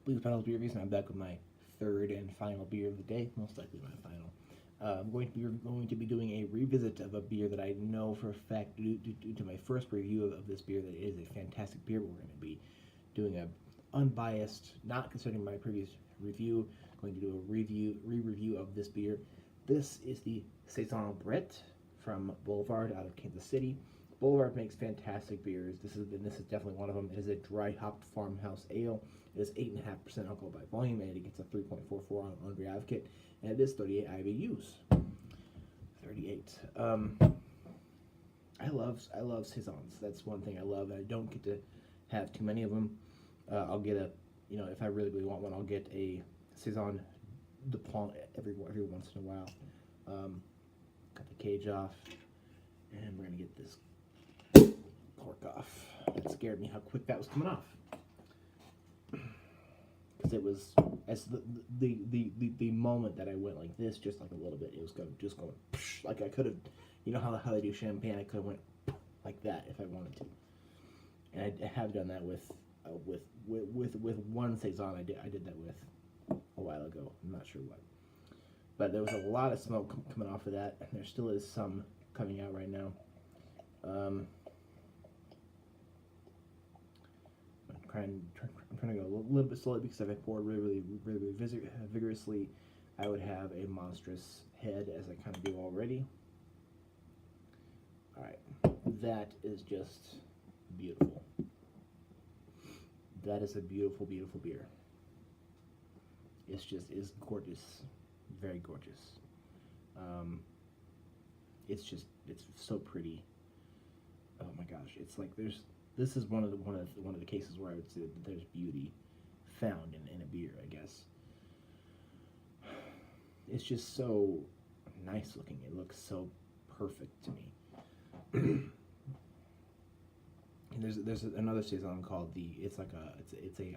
Bluespecs beer reviews, and I'm back with my third and final beer of the day, most likely my final. I'm going to be doing a revisit of a beer that I know for a fact, due to my first review of this beer, that it is a fantastic beer. We're going to be doing a unbiased, not considering my previous review, going to do a re-review of this beer. This is the Saison Brett from Boulevard out of Kansas City. Boulevard makes fantastic beers. This is definitely one of them. It is a dry hopped farmhouse ale. It is 8.5% alcohol by volume, and it gets a 3.44 on Beer Advocate, and it is 38 IBUs. 38. I love saisons. That's one thing I love. I don't get to have too many of them. I'll get if I really want one, I'll get a saison de Pont every once in a while. Cut the cage off, and we're gonna get this cork off. That scared me how quick that was coming off, because it was as the moment that I went like this, just like a little bit, it was going like I could have, how they do champagne, I could have went like that if I wanted to, and I have done that with one saison. I did that with a while ago. I'm not sure what, but there was a lot of smoke coming off of that, and there still is some coming out right now. I'm trying to go a little bit slowly, because if I poured really vigorously, I would have a monstrous head, as I kind of do already. Alright, that is just beautiful. That is a beautiful, beautiful beer. It's gorgeous, very gorgeous. It's so pretty. Oh my gosh, it's like this is one of the cases where I would say that there's beauty found in a beer, I guess. It's just so nice looking. It looks so perfect to me. And there's another saison called it's a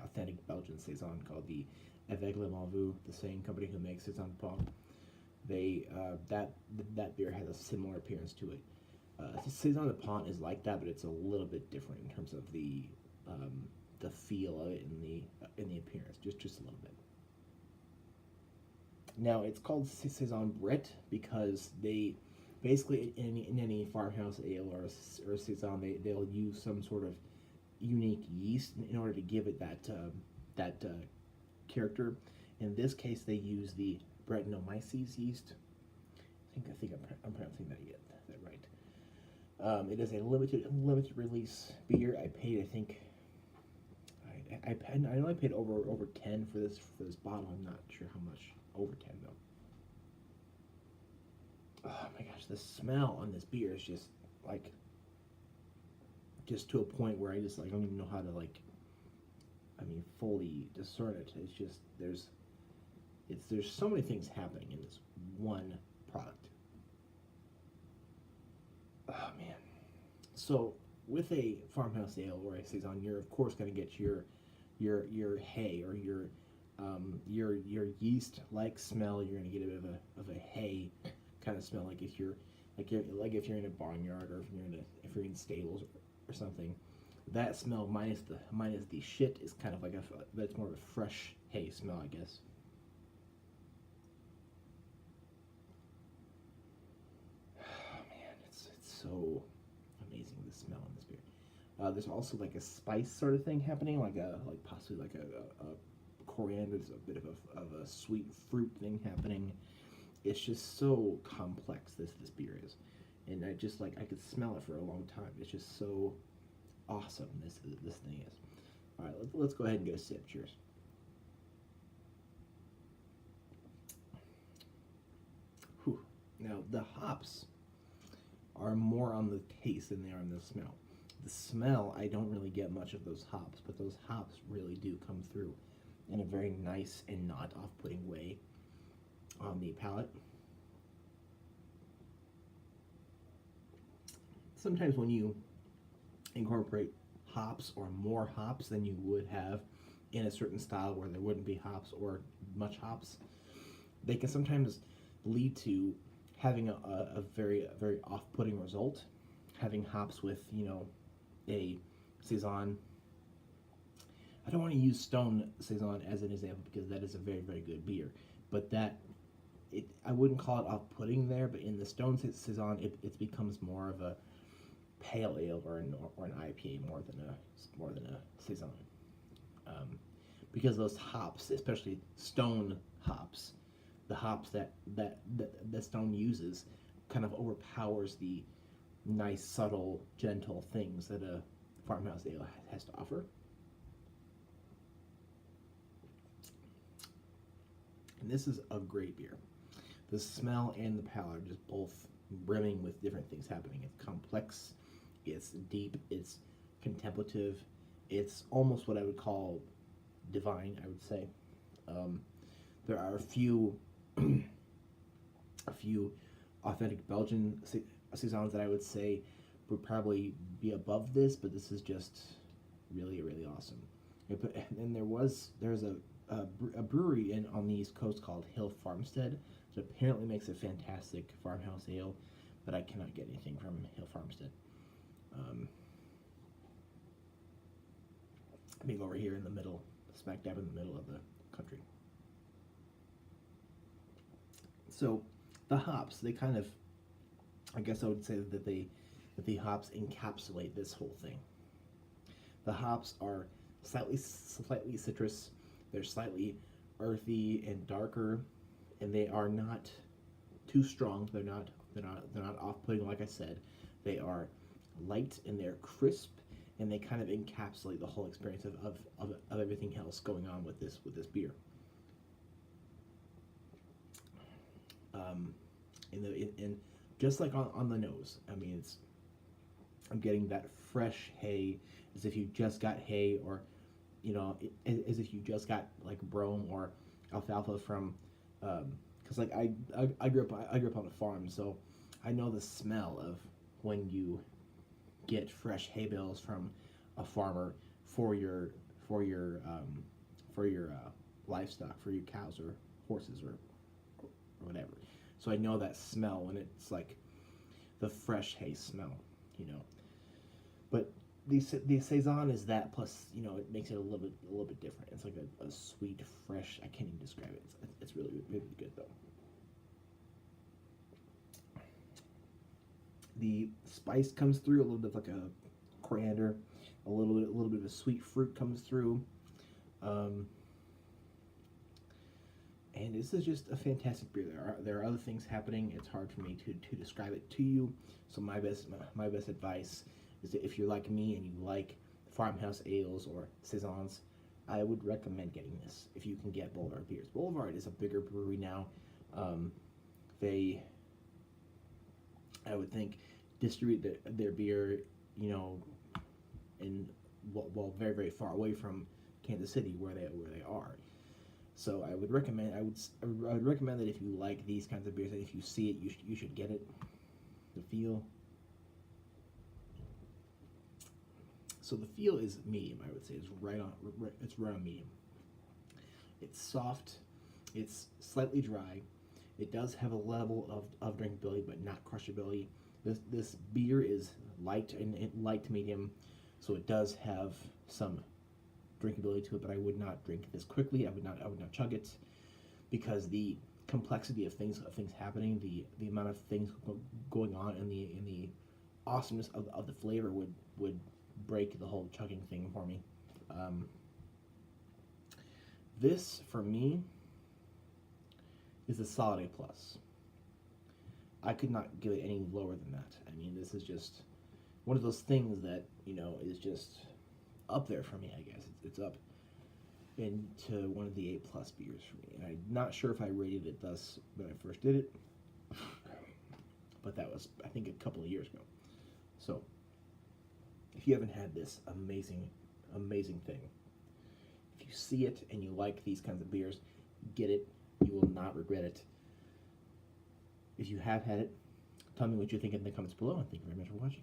authentic Belgian saison called the Avec le Malvu, the same company who makes Saison Pont. That beer has a similar appearance to it. Saison de Pont is like that, but it's a little bit different in terms of the feel of it in the appearance, just a little bit. Now it's called Saison Brett because they basically in any farmhouse ale or a saison, they'll use some sort of unique yeast in order to give it that character. In this case, they use the Brettanomyces yeast. I think I'm pronouncing that right. It is a limited release beer. I paid, I think, I know I paid over 10 for this bottle. I'm not sure how much over 10 though. Oh my gosh, the smell on this beer is just to a point where I don't even know how to fully discern it. It's just there's so many things happening in this one product. Oh man. So with a farmhouse ale or a saison, you're of course going to get your hay or your yeast like smell. You're going to get a bit of a hay kind of smell, like if you're in a barnyard, or if you're in stables or something. That smell minus the shit is kind of that's more of a fresh hay smell, I guess. Oh man, it's so amazing, the smell in this beer. There's also a spice sort of thing happening, possibly a coriander. There's a bit of a sweet fruit thing happening. It's just so complex, this beer is, and I could smell it for a long time. It's just so awesome, this thing is. All right, let's go ahead and get a sip. Cheers. Whew. Now the hops are more on the taste than they are on the smell. The smell, I don't really get much of those hops, but those hops really do come through in a very nice and not off-putting way on the palate. Sometimes when you incorporate hops or more hops than you would have in a certain style where there wouldn't be hops or much hops, they can sometimes lead to having a very off-putting result. Having hops with a saison, I don't want to use Stone Saison as an example because that is a very, very good beer. But I wouldn't call it off-putting there, but in the Stone Saison, it becomes more of a pale ale or an IPA more than a Saison. Because those hops, especially Stone hops, the hops that Stone uses, kind of overpowers the nice, subtle, gentle things that a farmhouse ale has to offer. And this is a great beer. The smell and the palate are just both brimming with different things happening. It's complex, it's deep, it's contemplative, it's almost what I would call divine, I would say. There are a few authentic Belgian Saisons that I would say would probably be above this, but this is just really, really awesome. And there's a brewery on the East Coast called Hill Farmstead that apparently makes a fantastic farmhouse ale, but I cannot get anything from Hill Farmstead. Being over here in the middle, smack dab in the middle of the country. So the hops, they kind of, I guess I would say that the hops encapsulate this whole thing. The hops are slightly citrus. They're slightly earthy and darker, and they are not too strong. They're not off-putting, like I said. They are light and they're crisp, and they kind of encapsulate the whole experience of everything else going on with this beer. And just like on the nose, I mean, I'm getting that fresh hay, as if you just got hay, or as if you just got like brome or alfalfa from, because like I grew up on a farm, so I know the smell of when you get fresh hay bales from a farmer for your livestock, for your cows or horses or whatever. So I know that smell when it's like the fresh hay smell, But the Saison is that, plus it makes it a little bit different. It's like a sweet, fresh. I can't even describe it. It's really, really good though. The spice comes through a little bit like a coriander, a little bit of a sweet fruit comes through, and this is just a fantastic beer. There are other things happening. It's hard for me to describe it to you. So my best advice is that if you're like me and you like farmhouse ales or saisons, I would recommend getting this if you can get Boulevard beers. Boulevard is a bigger brewery now. I would think, distribute their beer, in very, very far away from Kansas City where they are. So I would recommend that if you like these kinds of beers, and if you see it, you should get it. The feel. So the feel is medium, I would say. It's right on medium. It's soft. It's slightly dry. It does have a level of drinkability, but not crushability. This beer is light to medium, so it does have some drinkability to it. But I would not drink this quickly. I would not chug it, because the complexity of things happening, the amount of things going on, and the awesomeness of the flavor would break the whole chugging thing for me. This for me is a solid A+. I could not give it any lower than that. I mean, this is just one of those things that, is just up there for me, I guess. It's up into one of the A+ beers for me. And I'm not sure if I rated it thus when I first did it, but that was, I think, a couple of years ago. So, if you haven't had this amazing, amazing thing, if you see it and you like these kinds of beers, get it. You will not regret it. If you have had it, tell me what you think in the comments below, and thank you very much for watching.